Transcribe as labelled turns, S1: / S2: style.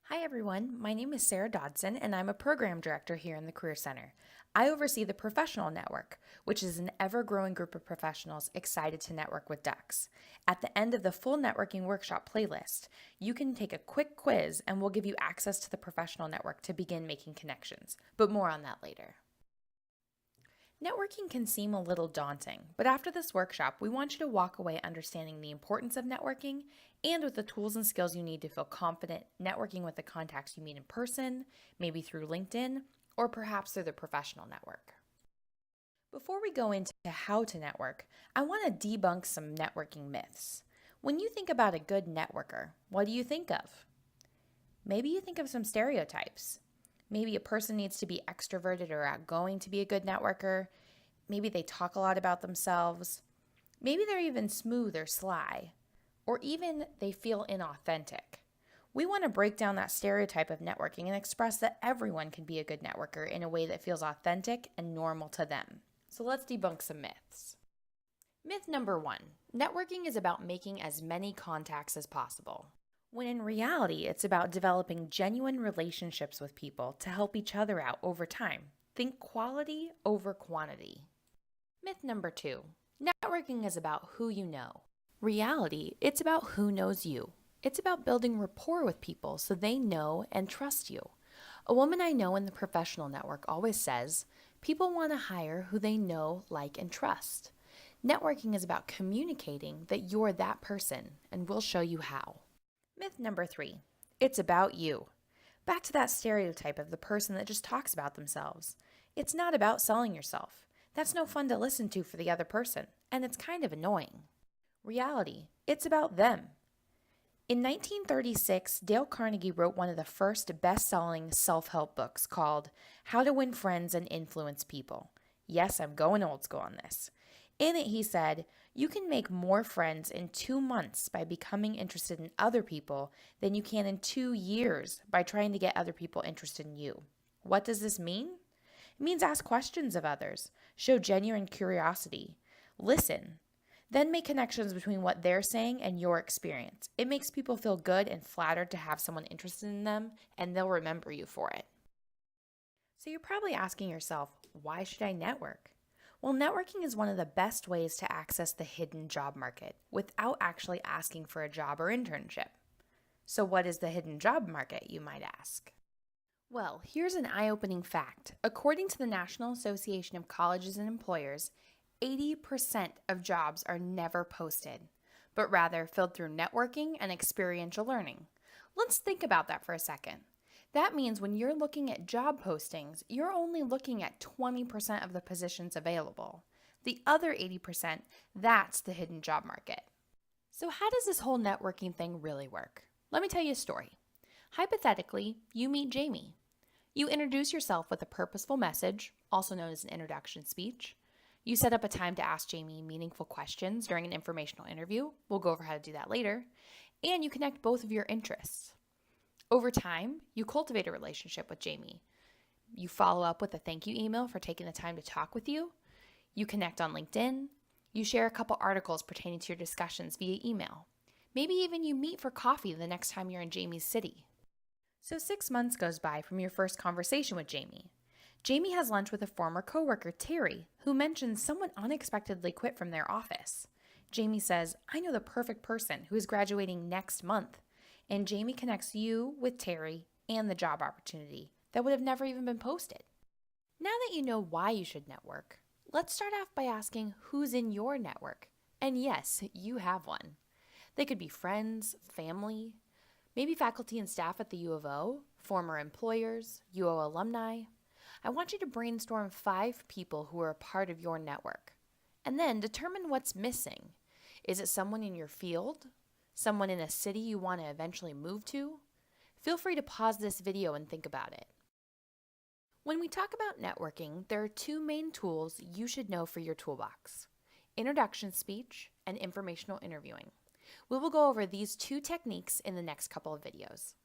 S1: Hi everyone, my name is Sarah Dodson and I'm a program director here in the Career Center. I oversee the Professional Network, which is an ever-growing group of professionals excited to network with Ducks. At the end of the full networking workshop playlist, you can take a quick quiz and we'll give you access to the Professional Network to begin making connections, but more on that later. Networking can seem a little daunting, but after this workshop, we want you to walk away understanding the importance of networking and with the tools and skills you need to feel confident networking with the contacts you meet in person, maybe through LinkedIn, or perhaps through the professional network. Before we go into how to network, I want to debunk some networking myths. When you think about a good networker, what do you think of? Maybe you think of some stereotypes. Maybe a person needs to be extroverted or outgoing to be a good networker. Maybe they talk a lot about themselves. Maybe they're even smooth or sly. Or even they feel inauthentic. We want to break down that stereotype of networking and express that everyone can be a good networker in a way that feels authentic and normal to them. So let's debunk some myths. Myth number 1, networking is about making as many contacts as possible. When in reality, it's about developing genuine relationships with people to help each other out over time. Think quality over quantity. Myth number 2, networking is about who you know. Reality, it's about who knows you. It's about building rapport with people so they know and trust you. A woman I know in the professional network always says, people want to hire who they know, like, and trust. Networking is about communicating that you're that person, and we'll show you how. Myth number 3, it's about you. Back to that stereotype of the person that just talks about themselves. It's not about selling yourself. That's no fun to listen to for the other person, and it's kind of annoying. Reality, it's about them. In 1936, Dale Carnegie wrote one of the first best-selling self-help books called How to Win Friends and Influence People. Yes, I'm going old school on this. In it, he said, you can make more friends in 2 months by becoming interested in other people than you can in 2 years by trying to get other people interested in you. What does this mean? It means ask questions of others, show genuine curiosity, listen, then make connections between what they're saying and your experience. It makes people feel good and flattered to have someone interested in them, and they'll remember you for it. So you're probably asking yourself, why should I network? Well, networking is one of the best ways to access the hidden job market without actually asking for a job or internship. So what is the hidden job market, you might ask? Well, here's an eye-opening fact. According to the National Association of Colleges and Employers, 80% of jobs are never posted, but rather filled through networking and experiential learning. Let's think about that for a second. That means when you're looking at job postings, you're only looking at 20% of the positions available. The other 80%, that's the hidden job market. So how does this whole networking thing really work? Let me tell you a story. Hypothetically, you meet Jamie. You introduce yourself with a purposeful message, also known as an introduction speech. You set up a time to ask Jamie meaningful questions during an informational interview. We'll go over how to do that later. And you connect both of your interests. Over time, you cultivate a relationship with Jamie. You follow up with a thank you email for taking the time to talk with you. You connect on LinkedIn. You share a couple articles pertaining to your discussions via email. Maybe even you meet for coffee the next time you're in Jamie's city. So 6 months goes by from your first conversation with Jamie. Jamie has lunch with a former coworker, Terry, who mentions someone unexpectedly quit from their office. Jamie says, I know the perfect person who is graduating next month. And Jamie connects you with Terry and the job opportunity that would have never even been posted. Now that you know why you should network, let's start off by asking who's in your network. And yes, you have one. They could be friends, family, maybe faculty and staff at the U of O, former employers, UO alumni. I want you to brainstorm 5 people who are a part of your network. And then determine what's missing. Is it someone in your field? Someone in a city you want to eventually move to? Feel free to pause this video and think about it. When we talk about networking, there are 2 main tools you should know for your toolbox: introduction speech and informational interviewing. We will go over these 2 techniques in the next couple of videos.